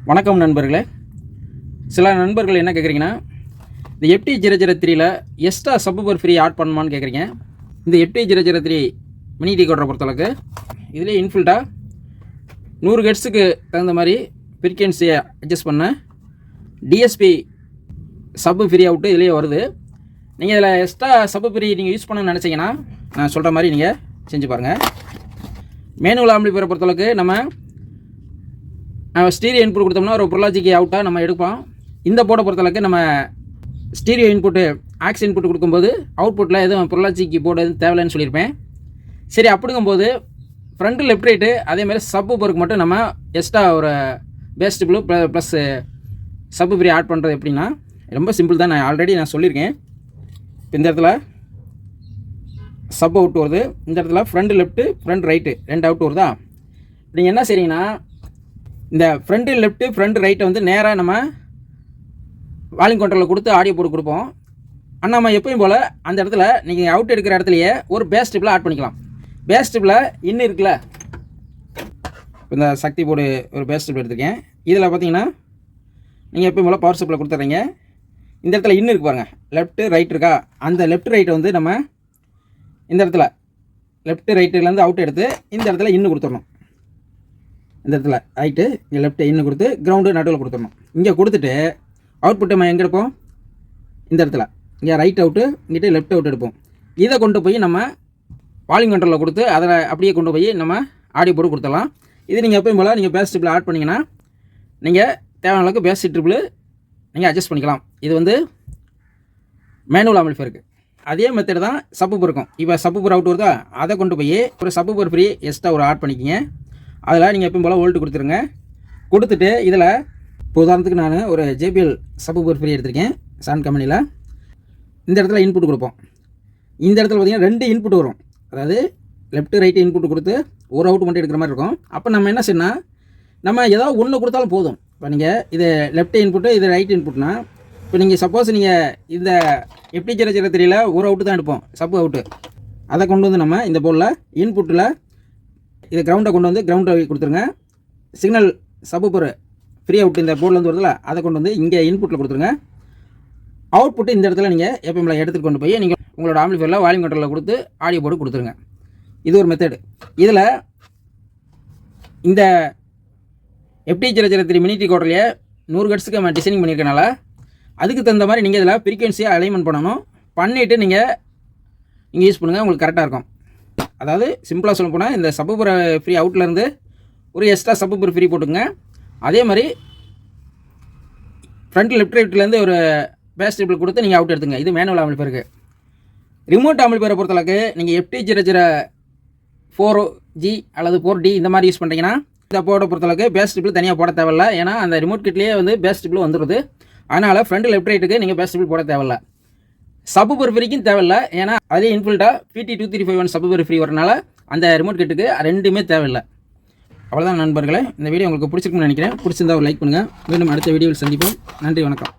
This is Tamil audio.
வணக்கம் நண்பர்களே. சில நண்பர்கள் என்ன கேட்குறீங்கன்னா, இந்த FT003ல் எக்ஸ்ட்ரா சப்வூஃபர் ஃப்ரீ ஆட் பண்ணுமான்னு கேட்குறீங்க. இந்த FT003 மினி டிகோடரை பொறுத்தளவுக்கு இதிலே இன்ஃபில்ட்டாக 100 ஹெர்ட்ஸுக்கு தகுந்த மாதிரி ஃப்ரீக்வன்சியை அட்ஜஸ்ட் பண்ண டிஎஸ்பி சப்பு ஃப்ரீ அவுட்டு இதிலே வருது. நீங்கள் இதில் எக்ஸ்ட்ரா சப்பு ஃப்ரீ நீங்கள் யூஸ் பண்ணணும்னு நினச்சிங்கன்னா நான் சொல்கிற மாதிரி நீங்கள் செஞ்சு பாருங்கள். மேனுவல் ஆம்பிளிஃபையரை பொறுத்தளவுக்கு நம்ம ஸ்டீரியோ இன்புட் கொடுத்தோம்னா ஒரு பொருளாச்சிக்கு அவுட்டாக நம்ம எடுப்போம். இந்த போர்டை பொறுத்தளவுக்கு நம்ம ஸ்டீரியோ இன்புட்டு ஆக்ஸ் இன்புட் கொடுக்கும்போது அவுட்புட்டில் எதுவும் பொருளாச்சிக்கு போர்டு எதுவும் தேவையில்லைன்னு சொல்லியிருப்பேன். சரி, அப்படிங்கும்போது ஃப்ரண்ட்டு லெஃப்ட் ரைட்டு அதேமாதிரி சப்வூஃபருக்கு மட்டும் நம்ம எக்ஸ்ட்ரா ஒரு பேஸ் டிபிள் ப்ளஸ் சப்பு ஃப்ரீ ஆட் பண்ணுறது எப்படின்னா ரொம்ப சிம்பிள் தான். நான் ஆல்ரெடி சொல்லியிருக்கேன். இந்த இடத்துல சப் அவுட் வருது, இந்த இடத்துல front left front right 2 out வருதா. நீங்கள் என்ன செய்றீங்கன்னா, இந்த ஃப்ரண்ட்டு லெஃப்ட்டு ஃப்ரண்ட் ரைட்டை வந்து நேராக நம்ம வால்யூம் கண்ட்ரோலில் கொடுத்து ஆடியோ போட்டு கொடுப்போம். ஆனால் நம்ம எப்பயும் போல் அந்த இடத்துல நீங்கள் அவுட் எடுக்கிற இடத்துலையே ஒரு பேஸ் டிப்பில் ஆட் பண்ணிக்கலாம். பேஸ் டிப்பில் இன்னும் இருக்குல்ல, இந்த சக்தி போர்டு ஒரு பேஸ் டிப்பில் எடுத்துருக்கேன். இதில் பார்த்தீங்கன்னா நீங்கள் எப்பயும் போல் பவர் சப்ளை கொடுத்துட்றீங்க. இந்த இடத்துல இன்னும் இருக்கு பாருங்கள், லெஃப்ட்டு ரைட் இருக்கா. அந்த லெஃப்ட் ரைட்டை வந்து நம்ம இந்த இடத்துல லெஃப்ட்டு ரைட்டுலேருந்து அவுட் எடுத்து இந்த இடத்துல இன்னும் கொடுத்துடணும். இந்த இடத்துல ரைட்டு இங்கே லெஃப்ட்டு இன்னும் கொடுத்து கிரவுண்டு நடுவில் கொடுத்துடணும். இங்கே கொடுத்துட்டு அவுட்புட் நம்ம எங்கே எடுப்போம், இந்த இடத்துல இங்கே ரைட் அவுட்டு, இங்கிட்ட லெஃப்ட் அவுட் எடுப்போம். இதை கொண்டு போய் நம்ம வால்யூம் கண்ட்ரோலில் கொடுத்து அதில் அப்படியே கொண்டு போய் நம்ம ஆடியோ போட்டு கொடுத்துடலாம். இது நீங்கள் எப்பயும் போல் நீங்கள் பேஸ் ட்ரிபிள் ஆட் பண்ணிங்கன்னா நீங்கள் தேவையான அளவுக்கு பேஸ் ட்ரிபிள் நீங்கள் அட்ஜஸ்ட் பண்ணிக்கலாம். இது வந்து மேனுவல் ஆம்பிளிஃபையருக்கு. அதே மெத்தட் தான் சப்வூஃபர் இருக்கும். இப்போ சப்வூஃபர் அவுட் வருதா, அதை கொண்டு போய் ஒரு சப்வூஃபர் ஃப்ரீ எக்ஸ்ட்ரா ஒரு ஆட் பண்ணிக்கிங்க. அதில் நீங்கள் எப்பயும் போல் வோல்ட்டு கொடுத்துருங்க. கொடுத்துட்டு இதில் இப்போ உதாரணத்துக்கு நான் ஒரு JBL சப்வூஃபர் ஃப்ரீ எடுத்திருக்கேன் சான் கம்பெனியில். இந்த இடத்துல இன்புட் கொடுப்போம். இந்த இடத்துல பார்த்திங்கன்னா 2 இன்புட் வரும். அதாவது லெஃப்ட்டு ரைட்டு இன்புட் கொடுத்து ஒரு அவுட் மட்டும் எடுக்கிற மாதிரி இருக்கும். அப்போ நம்ம என்ன செய்யணும், நம்ம ஏதாவது ஒன்று கொடுத்தாலும் போதும். இப்போ நீங்கள் இது லெஃப்ட் இன்புட்டு, இது ரைட் இன்புட்னா, இப்போ நீங்கள் சப்போஸ் நீங்கள் இந்த FT003ல் ஒரு அவுட்டு தான் எடுப்போம், சப்பு அவுட்டு. அதை கொண்டு வந்து நம்ம இந்த போர்டில் இன்புட்டில் இதை கிரவுண்டை கொண்டு வந்து கிரவுண்டை கொடுத்துருங்க. சிக்னல் சப்வூஃபர் ஃப்ரீ அவுட் இந்த போர்டில் வந்து வருதுல, அதை கொண்டு வந்து இங்கே இன்புட்டில் கொடுத்துருங்க. அவுட்புட்டு இந்த இடத்துல நீங்கள் எப்பயும் எடுத்துகிட்டு கொண்டு போய் நீங்கள் உங்களோட ஆம்பிளிஃபையரில் வால்யூம் கண்ட்ரோலில் கொடுத்து ஆடியோ போட்டு கொடுத்துருங்க. இது ஒரு மெத்தடு. இதில் இந்த FT003 மினி டிகோடர்லேயே 100 ஹெர்ட்ஸுக்கு நம்ம டிசைனிங் பண்ணியிருக்கனால அதுக்கு தகுந்த மாதிரி நீங்கள் இதில் ஃப்ரீக்வன்சியை அலைன்மெண்ட் பண்ணணும். பண்ணிவிட்டு நீங்கள் யூஸ் பண்ணுங்கள், உங்களுக்கு கரெக்டாக இருக்கும். அதாவது சிம்பிளாக சொல்ல போனால் இந்த சப்வூஃபர் ஃப்ரீ அவுட்லேருந்து ஒரு எக்ஸ்ட்ரா சப்வூஃபர் ஃப்ரீ போட்டுங்க. அதே மாதிரி ஃப்ரண்ட் லெஃப்ட் ரைட்லேருந்து ஒரு பேஸ் டிபிள் கொடுத்து நீங்கள் அவுட் எடுத்துங்க. இது மேனுவல் ஆம்பிளிஃபையருக்கு. ரிமோட் ஆம்பிளிஃபையரை பொறுத்தளவுக்கு நீங்கள் FT004G அல்லது 4D இந்த மாதிரி யூஸ் பண்ணுறீங்கன்னா இந்த போர்டை பொறுத்தளவுக்கு பேஸ் டிபிள் தனியாக போட தேவையில்லை. ஏன்னா அந்த ரிமோட் கிட்லேயே வந்து பேஸ் டிபிள் வந்துடுது. அதனால் ஃப்ரண்ட் லெஃப்ட் ரைட்டுக்கு நீங்கள் பேஸ் டிபிள் போட தேவையில்லை. சப்வூஃபர் ஃப்ரீக்கும் தேவையில்லை. ஏன்னா அதே இன்ஃபில்ட்டாக PT2351 சப்வூஃபர் ஃப்ரீ வரனால அந்த ரிமோட் கிட்டுக்கு ரெண்டுமே தேவையில்லை. அவ்வளோதான் நண்பர்களே. இந்த வீடியோ உங்களுக்கு பிடிச்சிருக்குன்னு நினைக்கிறேன். பிடிச்சிருந்தா ஒரு லைக் பண்ணுங்கள். மீண்டும் அடுத்த வீடியோவில் சந்திப்போம். நன்றி, வணக்கம்.